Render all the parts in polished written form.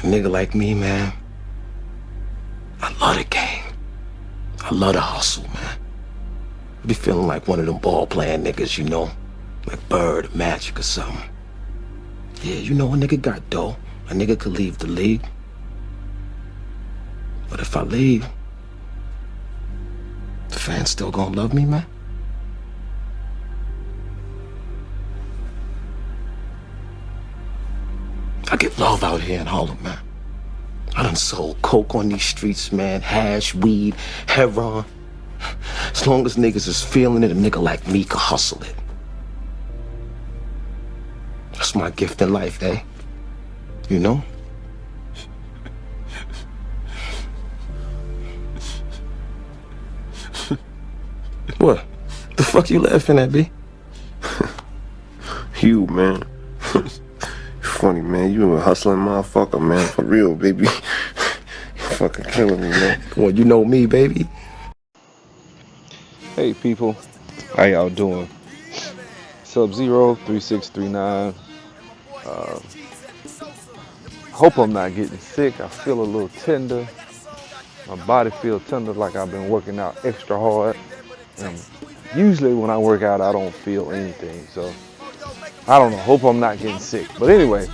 nigga like me, man, I love the game. I love the hustle, man. I be feeling like one of them ball-playing niggas, you know? Like Bird or Magic or something. Yeah, you know, a nigga got dough. A nigga could leave the league. But if I leave, the fans still gonna love me, man? I get love out here in Harlem, man. I done sold coke on these streets, man. Hash, weed, heroin. As long as niggas is feeling it, a nigga like me can hustle it. That's my gift in life, eh? You know? What? The fuck you laughing at, B? You, man. Funny, man. You a hustling motherfucker, man. For real, baby. You fucking killing me, man. Well, you know me, baby. Hey people, how y'all doing? Sub-Zero 3639. Hope I'm not getting sick. I feel a little tender. My body feels tender like I've been working out extra hard. And usually when I work out, I don't feel anything. So I don't know. Hope I'm not getting sick. But anyway,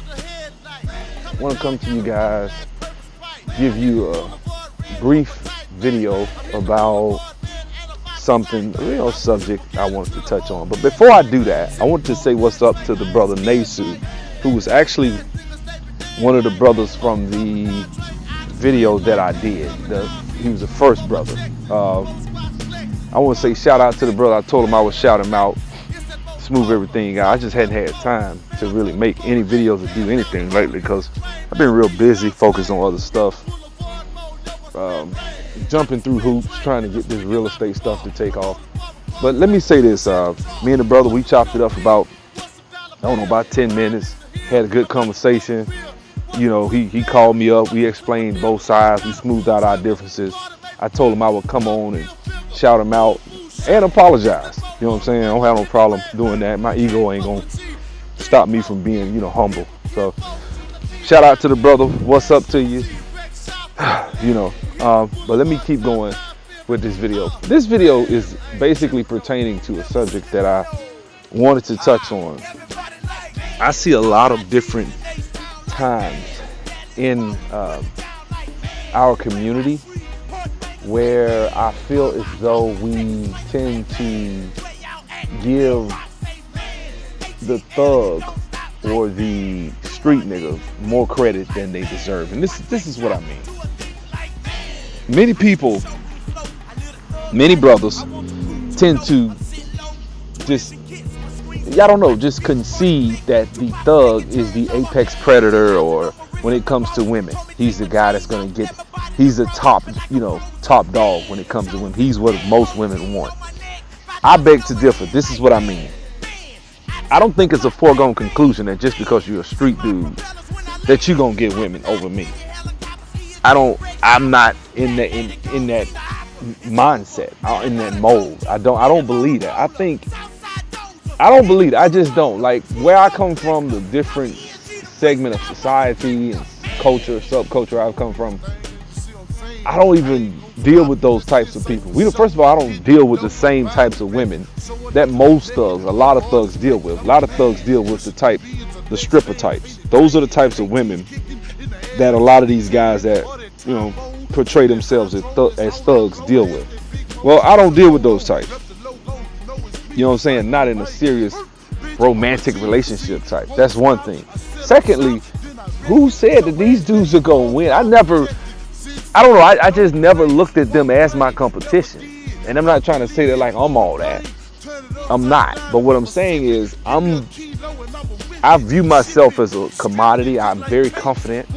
I want to come to you guys, give you a brief video about something, subject I wanted to touch on. But before I do that, I want to say what's up to the brother Nasu, who was actually one of the brothers from the video that I did. He was the first brother. I want to say shout out to the brother. I told him I would shout him out, smooth everything out. I just hadn't had time to really make any videos or do anything lately because I've been real busy, focused on other stuff. Jumping through hoops, trying to get this real estate stuff to take off. But let me say this, me and the brother, we chopped it up about 10 minutes, had a good conversation. You know, he called me up, we explained both sides, we smoothed out our differences. I told him I would come on and shout him out and apologize. You know what I'm saying? I don't have no problem doing that. My ego ain't gonna stop me from being, humble. So shout out to the brother, what's up to you? But let me keep going with this video. This video is basically pertaining to a subject that I wanted to touch on. I see a lot of different times in our community where I feel as though we tend to give the thug or the street nigga more credit than they deserve. And this is what I mean. Many people, many brothers tend to just concede that the thug is the apex predator, or when it comes to women, he's the guy that's gonna he's the top dog when it comes to women. He's what most women want. I beg to differ. This is what I mean. I don't think it's a foregone conclusion that just because you're a street dude that you're gonna get women over me. I'm not in that mindset, in that mold. I don't believe that. I don't believe it. I just don't. Like, where I come from, the different segment of society and culture, subculture I've come from, I don't even deal with those types of people. First of all, I don't deal with the same types of women that most thugs, a lot of thugs deal with. A lot of thugs deal with the stripper types. Those are the types of women that a lot of these guys that, portray themselves as thugs deal with. Well, I don't deal with those types. You know what I'm saying? Not in a serious romantic relationship type. That's one thing. Secondly, who said that these dudes are gonna win? I don't know. I just never looked at them as my competition. And I'm not trying to say that like I'm all that. I'm not. But what I'm saying is I view myself as a commodity. I'm very confident.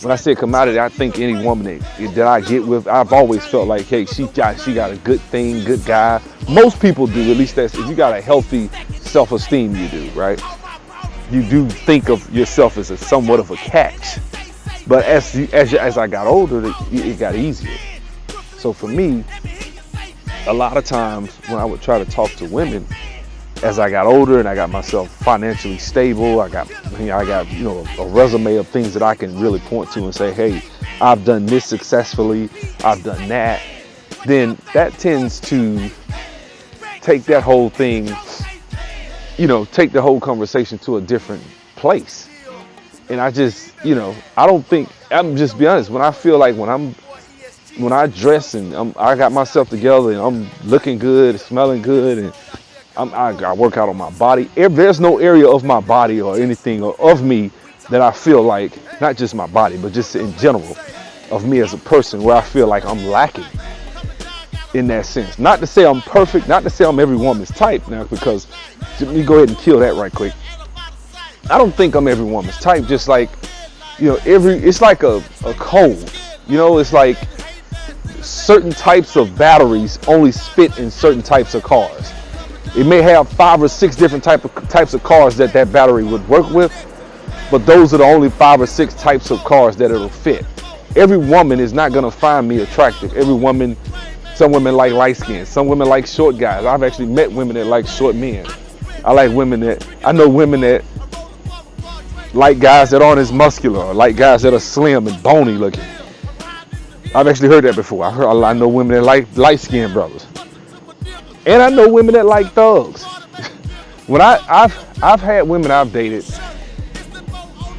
When I say commodity, I think any woman that I get with, I've always felt like, hey, she got a good thing, good guy. Most people do. At least that's if you got a healthy self-esteem, you do, right? You do think of yourself as somewhat of a catch. But as I got older, it got easier. So for me, a lot of times when I would try to talk to women, as I got older and I got myself financially stable, I got a resume of things that I can really point to and say, hey, I've done this successfully, I've done that. Then that tends to take that whole thing, take the whole conversation to a different place. And I just, I don't think, I'm just be honest, when I feel like when I dress and I got myself together and I'm looking good, smelling good, and I work out on my body, there's no area of my body or anything of me that I feel like, not just my body, but just in general of me as a person, where I feel like I'm lacking in that sense. Not to say I'm perfect, not to say I'm every woman's type now, because let me go ahead and kill that right quick. I don't think I'm every woman's type, just like, it's like a code, it's like certain types of batteries only fit in certain types of cars. It may have 5 or 6 different types of cars that battery would work with, but those are the only 5 or 6 types of cars that it'll fit. Every woman is not gonna find me attractive. Some women like light skin, some women like short guys. I've actually met women that like short men. I know women that like guys that aren't as muscular, or like guys that are slim and bony looking. I've actually heard that before. I know women that like light-skinned brothers, and I know women that like thugs. When I've had women I've dated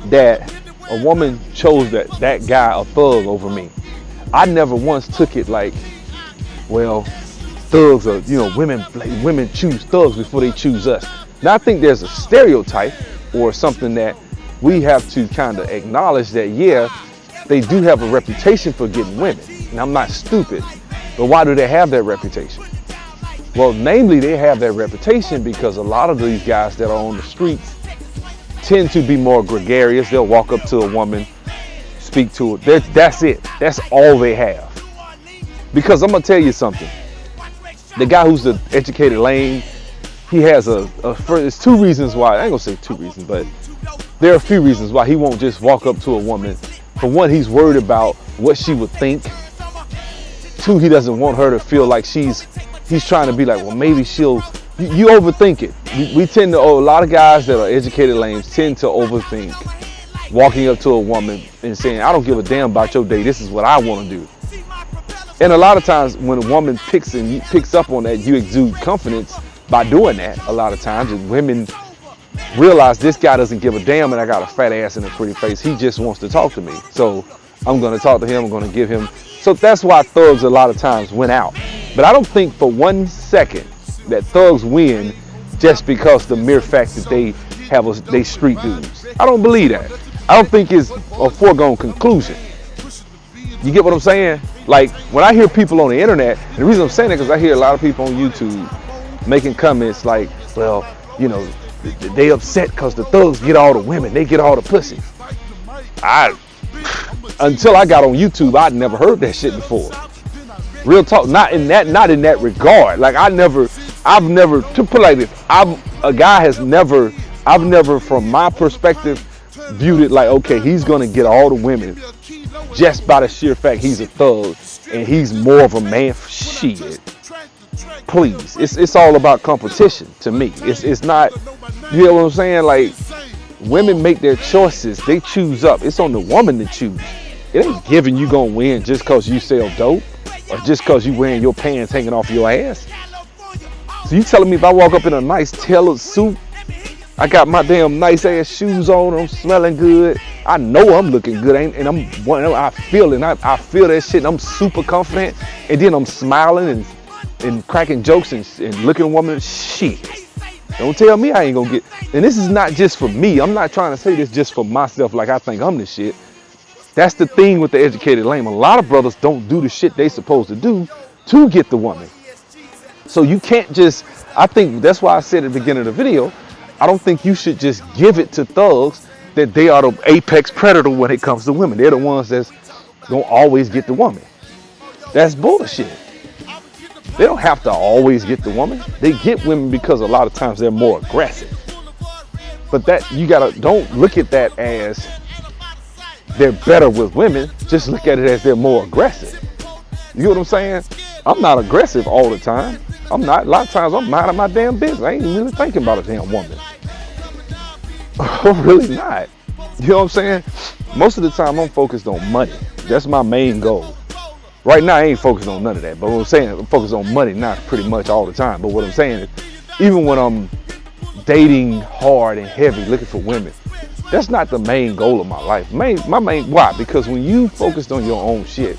that a woman chose that guy a thug over me. I never once took it like, well, thugs are, women choose thugs before they choose us. Now I think there's a stereotype or something that we have to kind of acknowledge that, yeah, they do have a reputation for getting women. And I'm not stupid, but why do they have that reputation? Well, namely, they have that reputation because a lot of these guys that are on the streets tend to be more gregarious. They'll walk up to a woman, speak to her. That's it. That's all they have. Because I'm gonna tell you something. The guy who's the educated lame, he has there's 2 reasons why. I ain't gonna say 2 reasons, but there are a few reasons why he won't just walk up to a woman. For one, he's worried about what she would think. 2, he doesn't want her to feel like he's trying to be like, well, maybe you overthink it. We tend to, a lot of guys that are educated lames tend to overthink walking up to a woman and saying, I don't give a damn about your day, this is what I want to do. And a lot of times when a woman picks up on that, you exude confidence by doing that. A lot of times, and women realize this guy doesn't give a damn and I got a fat ass and a pretty face. He just wants to talk to me. So I'm going to talk to him. I'm going to give him. So that's why thugs a lot of times win out. But I don't think for 1 second that thugs win just because the mere fact that they street dudes. I don't believe that. I don't think it's a foregone conclusion. You get what I'm saying? Like when I hear people on the internet, and the reason I'm saying that because I hear a lot of people on YouTube making comments like, well, they upset because the thugs get all the women, they get all the pussy. Until I got on YouTube, I'd never heard that shit before. Real talk, not in that regard. Like I've never, to put it like this, I've never from my perspective viewed it like, okay, he's gonna get all the women just by the sheer fact he's a thug and he's more of a man. Shit. Please, it's all about competition to me. It's not, you know what I'm saying? Like women make their choices, they choose up. It's on the woman to choose. It ain't giving you gonna win just cause you sell dope or just cause you wearing your pants hanging off your ass. So you telling me if I walk up in a nice tailored suit, I got my damn nice ass shoes on, I'm smelling good, I know I'm looking good, and I feel that shit, and I'm super confident, and then I'm smiling and cracking jokes and looking at a woman, shit. Don't tell me I ain't gonna get, and this is not just for me, I'm not trying to say this just for myself like I think I'm the shit. That's the thing with the educated lame. A lot of brothers don't do the shit they supposed to do to get the woman. So you can't just, I think that's why I said at the beginning of the video, I don't think you should just give it to thugs that they are the apex predator when it comes to women. They're the ones that's gonna always get the woman. That's bullshit. They don't have to always get the woman. They get women because a lot of times they're more aggressive. But that, don't look at that as they're better with women. Just look at it as they're more aggressive. You know what I'm saying? I'm not aggressive all the time. I'm not. A lot of times I'm minding my damn business. I ain't really thinking about a damn woman. I'm really not. You know what I'm saying? Most of the time I'm focused on money. That's my main goal. Right now I ain't focused on none of that. But what I'm saying, I'm focused on money, not pretty much all the time. But what I'm saying is, even when I'm dating hard and heavy, looking for women, that's not the main goal of my life. Why? Because when you focused on your own shit,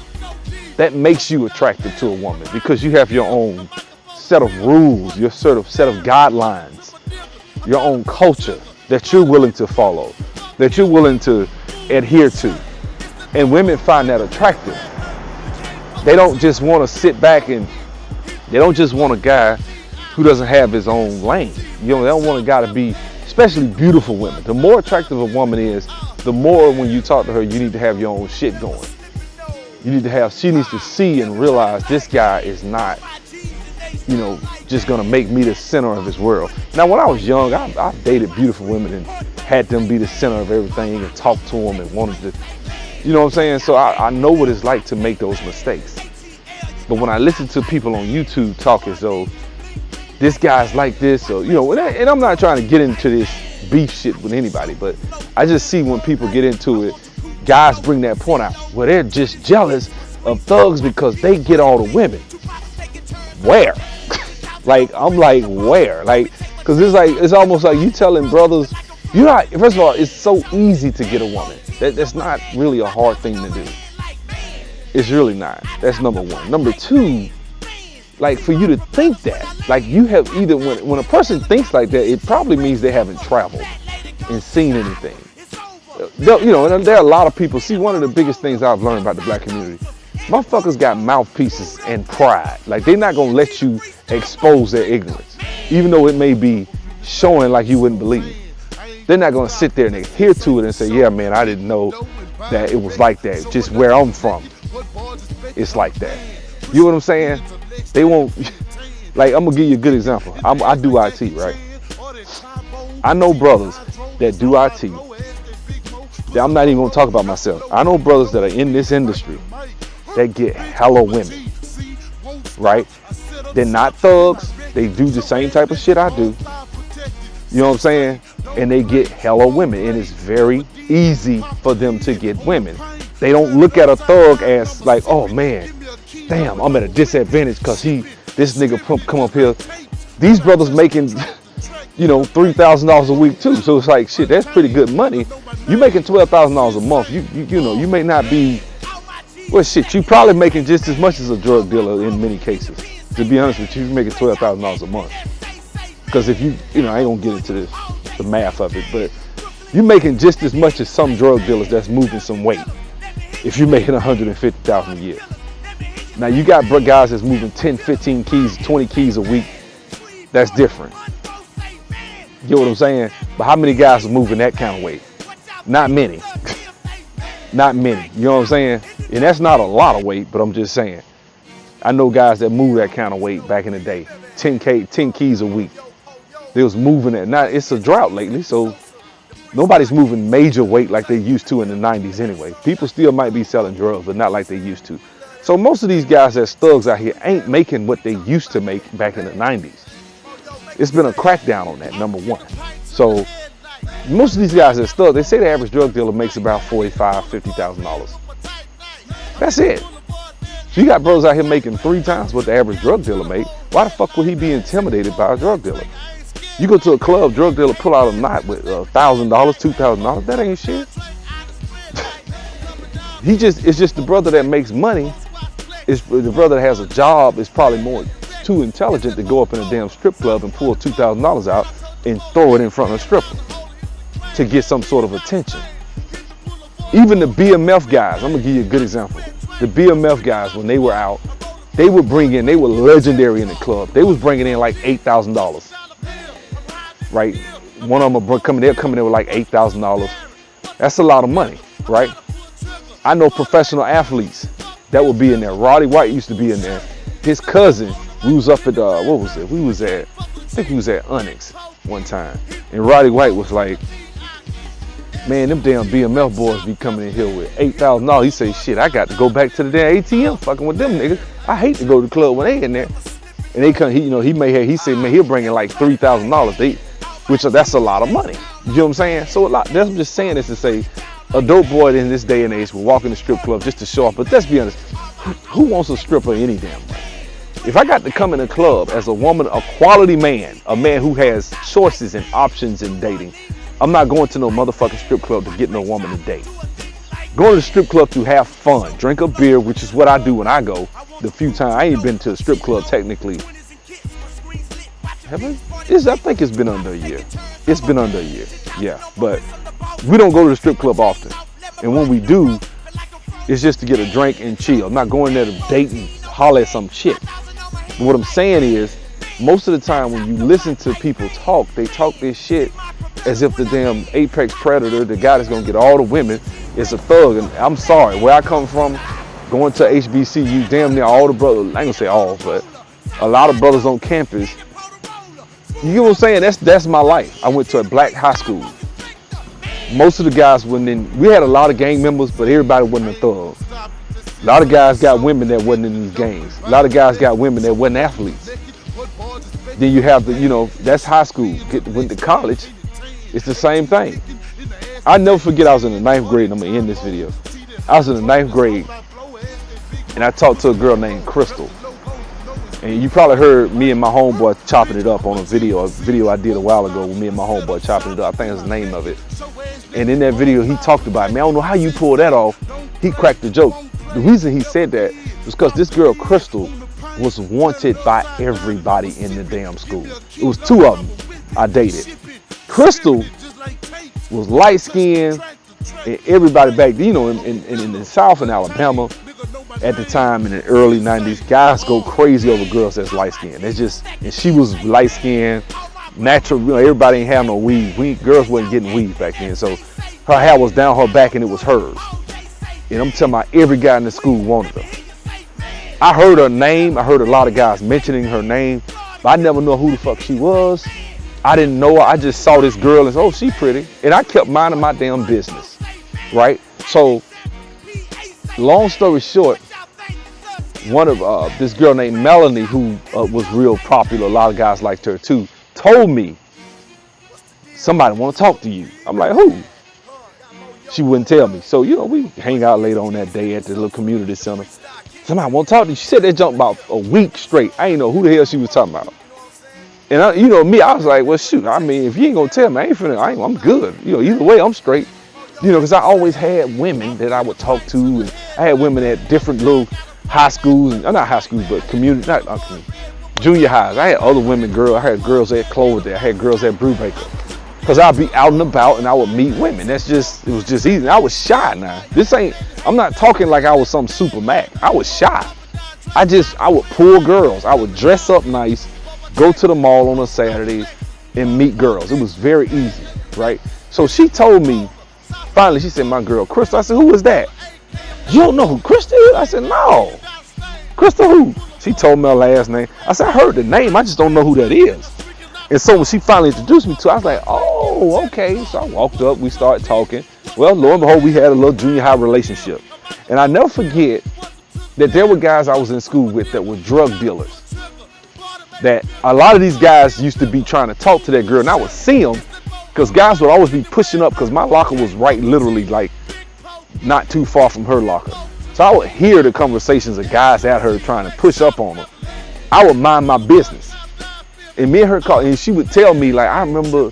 that makes you attractive to a woman because you have your own set of rules, your sort of set of guidelines, your own culture that you're willing to follow, that you're willing to adhere to. And women find that attractive. They don't just want to sit back and they don't just want a guy who doesn't have his own lane. You know, they don't want a guy to be, especially beautiful women. The more attractive a woman is, the more when you talk to her, you need to have your own shit going. You need to have, she needs to see and realize this guy is not, you know, just gonna make me the center of his world. Now, when I was young, I dated beautiful women and had them be the center of everything and talked to them and wanted to, you know what I'm saying? So I know what it's like to make those mistakes. But when I listen to people on YouTube talk as though this guy's like this, or, you know, and I'm not trying to get into this beef shit with anybody, but I just see when people get into it, guys bring that point out where they're just jealous of thugs because they get all the women. Where? Like, I'm like, where? Like, cause it's almost like you telling brothers, you're not, first of all, it's so easy to get a woman. That's not really a hard thing to do. It's really not. That's number one. Number two, like, for you to think that, like, you have either, when a person thinks like that, it probably means they haven't traveled and seen anything. You know, and there are a lot of people, see, one of the biggest things I've learned about the black community, motherfuckers got mouthpieces and pride. Like, they're not gonna let you expose their ignorance, even though it may be showing like you wouldn't believe. They're not gonna sit there and adhere to it and say, yeah, man, I didn't know that it was like that. Just where I'm from, it's like that. You know what I'm saying? They won't, like, I'm gonna give you a good example. I do IT, right? I know brothers that do IT. I'm not even gonna talk about myself. I know brothers that are in this industry that get hella women, right? They're not thugs. They do the same type of shit I do. You know what I'm saying? And they get hella women, and it's very easy for them to get women. They don't look at a thug as like, oh man, damn, I'm at a disadvantage because this nigga come up here. These brothers making, you know, $3,000 a week too. So it's like, shit, that's pretty good money. You making $12,000 a month. You know, you may not be, well, shit, you probably making just as much as a drug dealer in many cases. To be honest with you, you're making $12,000 a month. Because if you know, I ain't gonna get into the math of it, but you're making just as much as some drug dealers that's moving some weight. If you're making $150,000 a year. Now you got guys that's moving 10, 15 keys, 20 keys a week. That's different. You know what I'm saying? But how many guys are moving that kind of weight? Not many. Not many. You know what I'm saying? And that's not a lot of weight, but I'm just saying. I know guys that move that kind of weight back in the day. 10 keys a week. They was moving it. Now it's a drought lately, so nobody's moving major weight like they used to in the 90s anyway. People still might be selling drugs, but not like they used to. So most of these guys that's thugs out here ain't making what they used to make back in the 90s. It's been a crackdown on that, number one. So most of these guys that's thugs, they say the average drug dealer makes about $45,000, $50,000. That's it. So you got brothers out here making 3 times what the average drug dealer make. Why the fuck would he be intimidated by a drug dealer? You go to a club, drug dealer pull out a knot with $1,000, $2,000. That ain't shit. It's just the brother that makes money. It's the brother that has a job is probably more too intelligent to go up in a damn strip club and pull $2,000 out and throw it in front of a stripper to get some sort of attention. Even the BMF guys, I'm gonna give you a good example. The BMF guys, when they were out, they were legendary in the club. They was bringing in like $8,000, right? One of them they're coming in with like $8,000. That's a lot of money, right? I know professional athletes that would be in there. Roddy White used to be in there. His cousin, we was up at, I think he was at Onyx one time. And Roddy White was like, man, them damn BMF boys be coming in here with $8,000. He say, shit, I got to go back to the damn ATM fucking with them niggas. I hate to go to the club when they in there. and they come, he said, man, he'll bring in like $3,000. Which that's a lot of money. You know what I'm saying? So that's what I'm just saying this to say, a dope boy in this day and age will walk in the strip club just to show off. But let's be honest, who wants a stripper any damn way? If I got to come in a club as a woman, a quality man, a man who has choices and options in dating, I'm not going to no motherfucking strip club to get no woman to date. Going to the strip club to have fun, drink a beer, which is what I do when I go. The few times I ain't been to a strip club technically. Have I? I think it's been under a year. It's been under a year, yeah. But we don't go to the strip club often. And when we do, it's just to get a drink and chill. I'm not going there to date and holler at some chick. And what I'm saying is, most of the time when you listen to people talk, they talk this shit as if the damn apex predator, the guy that's gonna get all the women, is a thug. And I'm sorry, where I come from, going to HBCU, damn near all the brothers, I ain't gonna say all, but a lot of brothers on campus, you know what I'm saying? That's my life. I went to a black high school. Most of the guys we had a lot of gang members, but everybody wasn't a thug. A lot of guys got women that wasn't in these gangs. A lot of guys got women that wasn't athletes. Then you have that's high school. Went to college, it's the same thing. I never forget, I was in the 9th grade, and I'm gonna end this video. I was in the 9th grade, and I talked to a girl named Crystal. And you probably heard me and my homeboy chopping it up on a video I did a while ago with me and my homeboy chopping it up. I think that's the name of it. And in that video, he talked about, man, I don't know how you pulled that off. He cracked the joke. The reason he said that was because this girl, Crystal, was wanted by everybody in the damn school. It was 2 of them I dated. Crystal was light-skinned, and everybody back then, in the South in Alabama, at the time in the early 90s, guys go crazy over girls that's light-skinned. And she was light-skinned, natural, everybody ain't have no weave. Girls wasn't getting weave back then, so her hair was down her back and it was hers. And I'm talking about every guy in the school wanted her. I heard her name, I heard a lot of guys mentioning her name, but I never knew who the fuck she was. I didn't know her, I just saw this girl and said, oh, she pretty. And I kept minding my damn business, right? So, long story short, one of this girl named Melanie, who was real popular, a lot of guys liked her too, told me, somebody want to talk to you. I'm like, who? She wouldn't tell me. So, we hang out later on that day at the little community center. Somebody want to talk to you. She said that jump about a week straight. I didn't know who the hell she was talking about. And me, I was like, well, shoot, I mean, if you ain't gonna tell me, I'm good. Either way, I'm straight. Because I always had women that I would talk to, and I had women at different little high schools, not high schools, but junior highs. I had other women, I had girls at Cloverdale, I had girls at Brubaker. Because I'd be out and about and I would meet women. It was just easy. I was shy now. I'm not talking like I was some super Mac. I was shy. I would pull girls. I would dress up nice, go to the mall on a Saturday and meet girls. It was very easy, right? So she told me, finally, she said, my girl, Crystal. I said, who is that? You don't know who Crystal is? I said, no. Crystal who? She told me her last name. I said, I heard the name. I just don't know who that is. And so when she finally introduced me to her, I was like, oh, okay. So I walked up, we started talking. Well, lo and behold, we had a little junior high relationship. And I never forget that there were guys I was in school with that were drug dealers. That a lot of these guys used to be trying to talk to that girl, and I would see them because guys would always be pushing up because my locker was right literally like not too far from her locker. So I would hear the conversations of guys at her trying to push up on her. I would mind my business. And me and her call, and she would tell me, like, I remember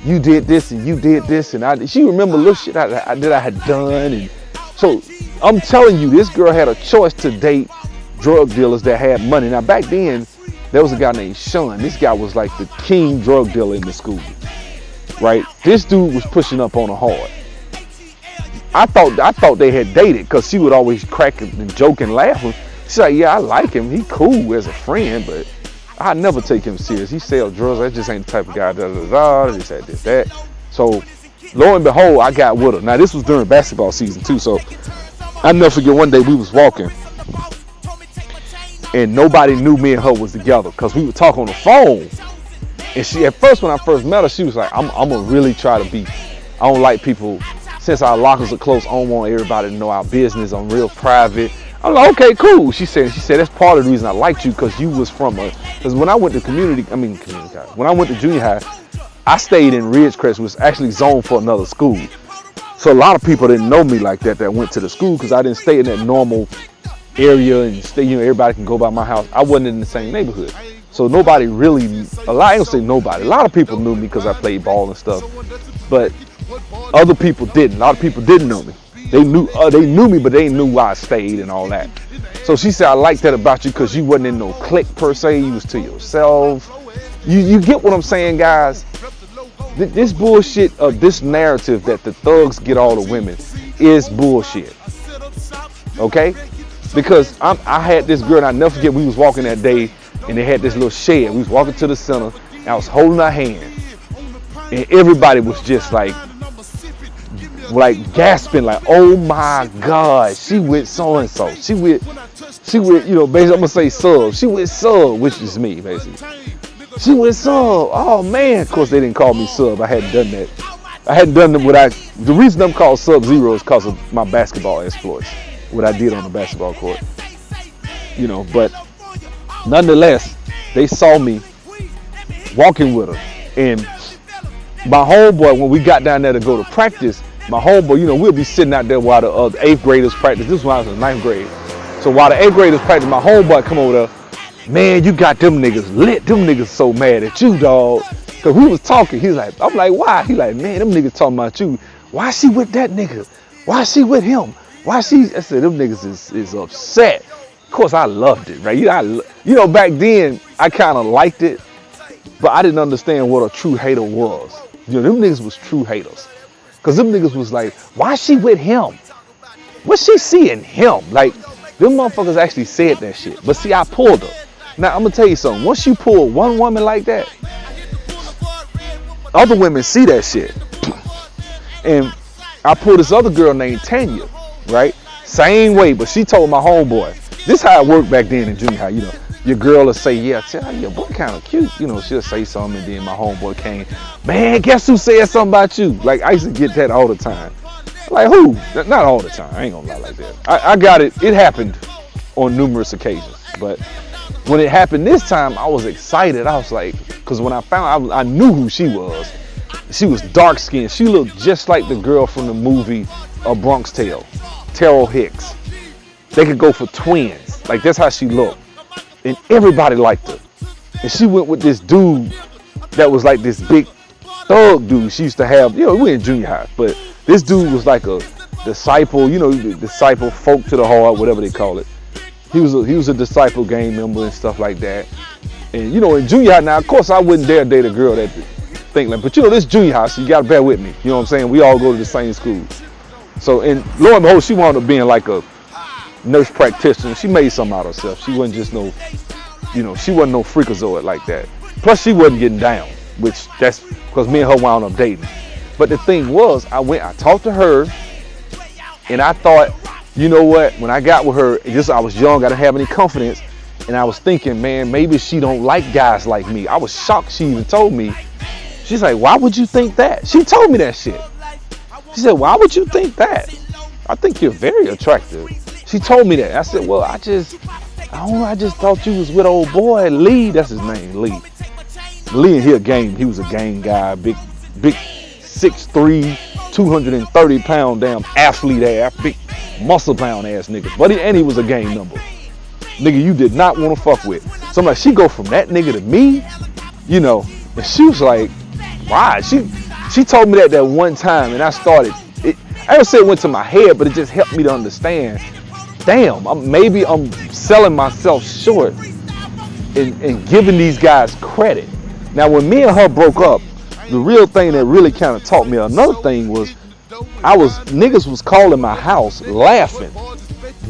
you did this and you did this, and she remember little shit that I had done. And so I'm telling you, this girl had a choice to date drug dealers that had money. Now back then, there was a guy named Sean. This guy was like the king drug dealer in the school, right? This dude was pushing up on her hard. I thought they had dated because she would always crack and joke and laugh. She's like, yeah, I like him. He cool as a friend, but I never take him serious. He sells drugs. I just ain't the type of guy. This, that. So, lo and behold, I got with her. Now, this was during basketball season too. So, I never forget one day we was walking, and nobody knew me and her was together because we would talk on the phone. And she, at first, when I first met her, she was like, I'm gonna really try to be. I don't like people. Since our lockers are close, I don't want everybody to know our business. I'm real private. I'm like, okay, cool. She said that's part of the reason I liked you, because you was from because when I went to community college, when I went to junior high, I stayed in Ridgecrest, which was actually zoned for another school. So a lot of people didn't know me like that went to the school, because I didn't stay in that normal area and stay, everybody can go by my house. I wasn't in the same neighborhood. So nobody really, I ain't gonna say nobody, a lot of people knew me because I played ball and stuff, but other people didn't. A lot of people didn't know me. They knew me, but they knew why I stayed and all that. So she said, I like that about you, because you wasn't in no clique per se, you was to yourself. You get what I'm saying, guys? This bullshit of this narrative that the thugs get all the women is bullshit. Okay? Because I had this girl, and I'll never forget, we was walking that day, and they had this little shed. We was walking to the center, and I was holding her hand. And everybody was just like gasping, like, oh my God, she with so-and-so. She with, basically I'm gonna say sub. She with sub, which is me, basically. She with sub. Oh man, of course they didn't call me sub. I hadn't done that. I hadn't done the reason I'm called Sub-Zero is because of my basketball exploits. What I did on the basketball court. But nonetheless, they saw me walking with her. And my homeboy, when we got down there to go to practice, my homeboy, we'll be sitting out there while the 8th graders practice. This was when I was in 9th grade. So while the 8th graders practice, my homeboy come over there. Man, you got them niggas lit. Them niggas so mad at you, dog. Cause we was talking. He's like, I'm like, why? He like, man, them niggas talking about you. Why she with that nigga? Why she with him? Why she? I said, them niggas is upset. Of course, I loved it, right? Back then, I kind of liked it, but I didn't understand what a true hater was. Them niggas was true haters. Cause them niggas was like, why she with him? What she see in him? Like, them motherfuckers actually said that shit. But see, I pulled her. Now, I'm gonna tell you something. Once you pull one woman like that, other women see that shit. And I pulled this other girl named Tanya, right? Same way, but she told my homeboy. This how it worked back then in junior high, Your girl will say, yeah, your boy kind of cute. She'll say something, and then my homeboy came, man, guess who said something about you? Like, I used to get that all the time. Like, who? Not all the time. I ain't gonna lie like that. I got it. It happened on numerous occasions. But when it happened this time, I was excited. I was like, because when I found out, I knew who she was. She was dark skinned. She looked just like the girl from the movie A Bronx Tale, Terrell Hicks. They could go for twins. Like, that's how she looked. And everybody liked her. And she went with this dude that was like this big thug dude she used to have. We were in junior high, but this dude was like a disciple, disciple, folk to the heart, whatever they call it. He was a disciple gang member and stuff like that. And in junior high, now of course I wouldn't dare date a girl that think like, but this junior high, so you gotta bear with me. You know what I'm saying? We all go to the same school. So, and lo and behold, she wound up being like a nurse practitioner. She made something out of herself. She wasn't just she wasn't no freakazoid like that. Plus she wasn't getting down, which that's because me and her wound up dating. But the thing was, I talked to her, and I thought, you know what, when I got with her, I was young, I didn't have any confidence, and I was thinking, man, maybe she don't like guys like me. I was shocked she even told me. She's like, why would you think that? She told me that shit. She said, why would you think that? I think you're very attractive. She told me that. I said, well, I just thought you was with old boy Lee. That's his name, Lee. Lee, and he was a gang guy, big 6'3", 230-pound damn athlete ass, big muscle pound ass nigga. But he was a gang number. Nigga you did not want to fuck with. So I'm like, she go from that nigga to me, and she was like, why? She told me that one time, and I started, I don't say it went to my head, but it just helped me to understand, damn, maybe I'm selling myself short and giving these guys credit. Now, when me and her broke up, the real thing that really kind of taught me another thing was niggas was calling my house laughing.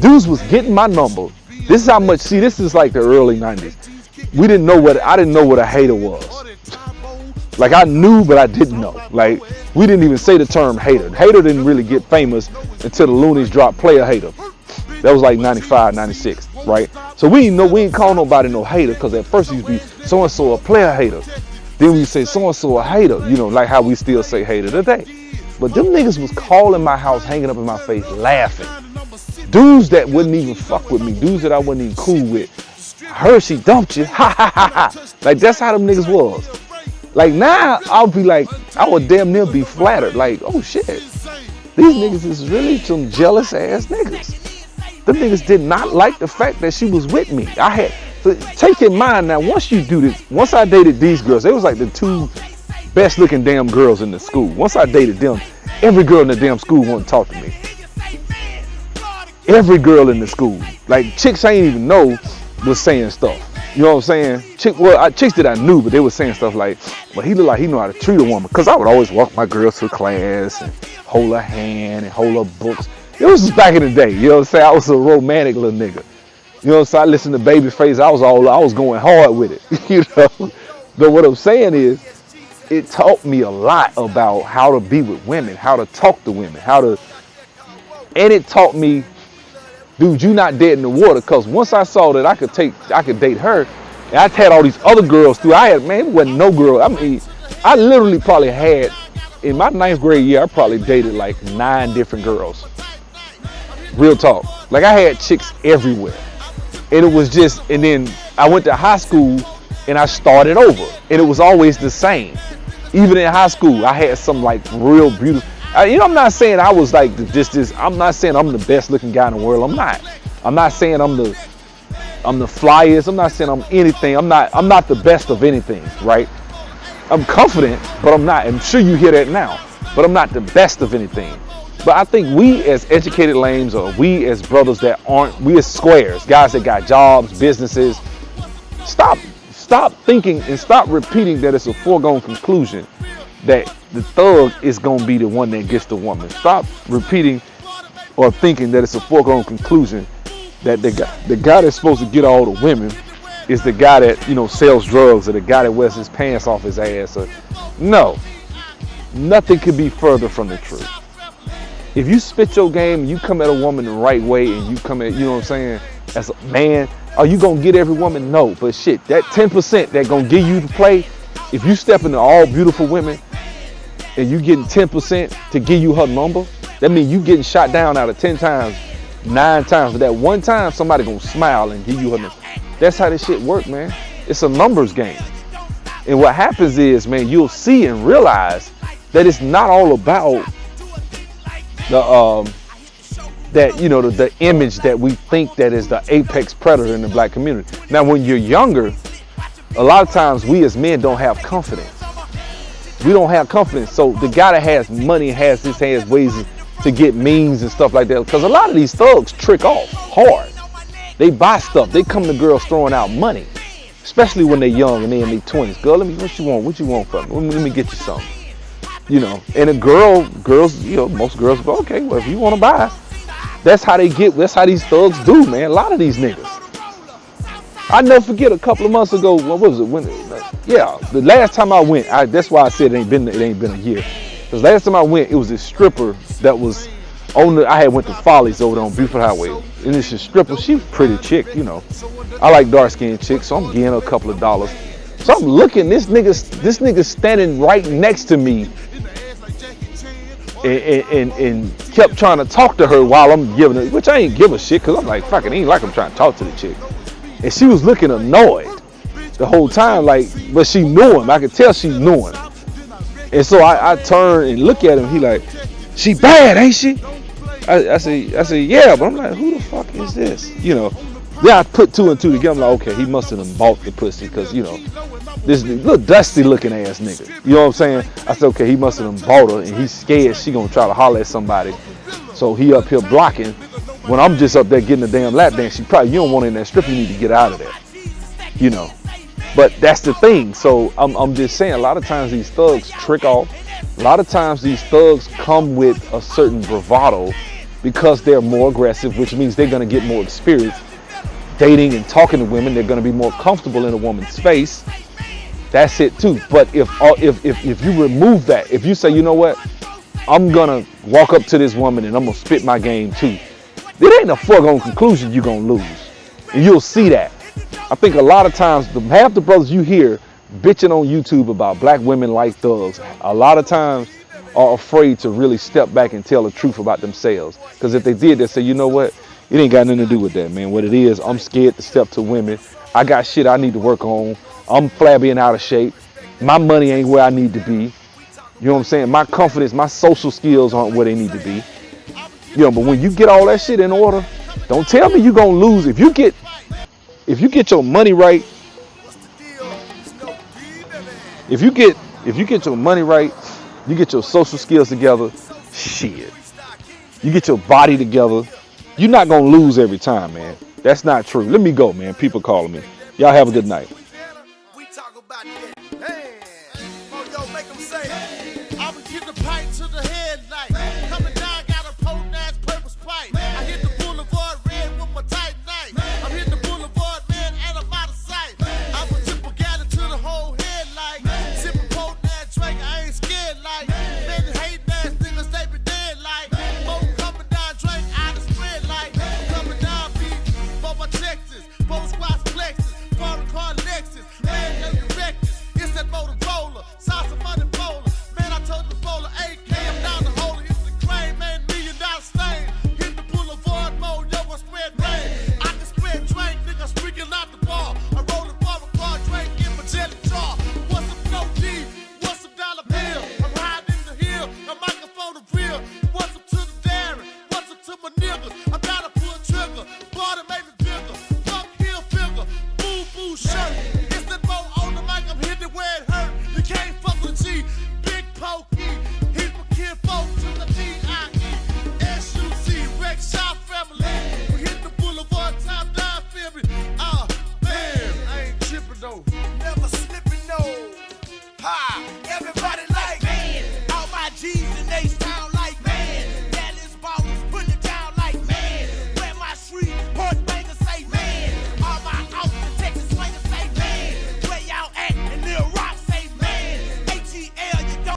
Dudes was getting my number. This is how much, this is like the early 90s. I didn't know what a hater was. Like, I knew, but I didn't know. Like, we didn't even say the term hater. Hater didn't really get famous until the Loonies dropped Player Hater. That was like 95, 96, right? So we ain't call nobody no hater, because at first it used to be so-and-so a player hater. Then we say so-and-so a hater, like how we still say hater today. But them niggas was calling my house, hanging up in my face, laughing. dudes that wouldn't even fuck with me, dudes that I wasn't even cool with, I heard she dumped you, ha ha ha ha. Like, that's how them niggas was. Like, now, I'll be like, I would damn near be flattered. Like, oh shit, these niggas is really some jealous ass niggas. Them niggas did not like the fact that she was with me. Take in mind now, once you do this, once I dated these girls, they was like the 2 best looking damn girls in the school. Once I dated them, every girl in the damn school wanted to talk to me. Every girl in the school. Like, chicks I ain't even know was saying stuff. You know what I'm saying? Chicks that I knew, but they were saying stuff like, well, he look like he know how to treat a woman. Because I would always walk my girls to class and hold her hand and hold her books. It was just back in the day. You know what I'm saying? I was a romantic little nigga. You know what I'm saying? I listened to Babyface. I was going hard with it. You know? But what I'm saying is, it taught me a lot about how to be with women, how to talk to women, and it taught me, dude, you not dead in the water. Cause once I saw that I could date her, and I had all these other girls through. It wasn't no girl. I mean, I literally probably had, in my 9th grade year, I probably dated like 9 different girls. Real talk. Like, I had chicks everywhere. And it was just, and then I went to high school and I started over. And it was always the same. Even in high school, I had some like real beautiful, I'm not saying I was like I'm not saying I'm the best looking guy in the world. I'm not. I'm not saying I'm the flyest. I'm not saying I'm anything. I'm not the best of anything, right? I'm confident, but I'm not. I'm sure you hear that now, but I'm not the best of anything. But I think we as educated lames, or we as brothers that aren't, we as squares, guys that got jobs, businesses, stop thinking and stop repeating that it's a foregone conclusion that the thug is going to be the one that gets the woman. Stop repeating or thinking that it's a foregone conclusion that the guy that's supposed to get all the women is the guy that, you know, sells drugs, or the guy that wears his pants off his ass. No, nothing could be further from the truth. If you spit your game and you come at a woman the right way, and you come at, you know what I'm saying, as a man, are you going to get every woman? No, but shit, that 10% that going to give you the play, if you step into all beautiful women and you getting 10% to give you her number, that means you getting shot down out of 10 times, 9 times. But that one time, somebody going to smile and give you her number. That's how this shit work, man. It's a numbers game. And what happens is, man, you'll see and realize that it's not all about the image that we think that is the apex predator in the black community. Now, when you're younger, a lot of times we as men don't have confidence. We don't have confidence. So the guy that has money has ways to get means and stuff like that. Because a lot of these thugs trick off hard. They buy stuff. They come to girls throwing out money, especially when they're young and they're in their 20s. Girl, what you want? What you want from me? Let me get you something. You know, and girls, you know, most girls go, okay, well, if you want to buy, that's how these thugs do, man. A lot of these niggas. I never forget a couple of months ago, what was it? The last time I went, that's why I said it ain't been a year. Because last time I went, it was this stripper that was I had went to Follies over there on Buford Highway. And this stripper, she was a pretty chick, you know. I like dark-skinned chicks, so I'm getting her a couple of dollars. So I'm looking, this nigga standing right next to me and kept trying to talk to her while I'm giving her, which I ain't give a shit, because I'm like, fuck it, ain't like I'm trying to talk to the chick. And she was looking annoyed the whole time, like, but she knew him. I could tell she knew him. And so I turned and look at him. He like, she bad, ain't she? I say, yeah, but I'm like, who the fuck is this? You know. Then I put 2 and 2 together. I'm like, okay, he must have bought the pussy, because, you know, this little dusty looking ass nigga. You know what I'm saying? I said, okay, he must have bought her, and he's scared she gonna try to holler at somebody. So he up here blocking. When I'm just up there getting a damn lap dance, you don't want in that strip, you need to get out of there. You know. But that's the thing. So I'm just saying, a lot of times these thugs trick off. A lot of times these thugs come with a certain bravado because they're more aggressive, which means they're gonna get more experience dating and talking to women. They're gonna be more comfortable in a woman's face. That's it too. But if you remove that, if you say, you know what, I'm gonna walk up to this woman and I'm gonna spit my game too, it ain't a foregone conclusion you're gonna lose. And you'll see that. I think a lot of times, half the brothers you hear bitching on YouTube about black women like thugs, a lot of times are afraid to really step back and tell the truth about themselves. Because if they did, they say, you know what, It ain't got nothing to do with that, man. What it is, I'm scared to step to women. I got shit I need to work on. I'm flabby and out of shape. My money ain't where I need to be. You know what I'm saying? My confidence, my social skills aren't where they need to be. You know, but when you get all that shit in order, don't tell me you gonna lose. If you get your money right, if you get your money right, you get your social skills together, shit. You get your body together, you're not gonna lose every time, man. That's not true. Let me go, man. People calling me. Y'all have a good night.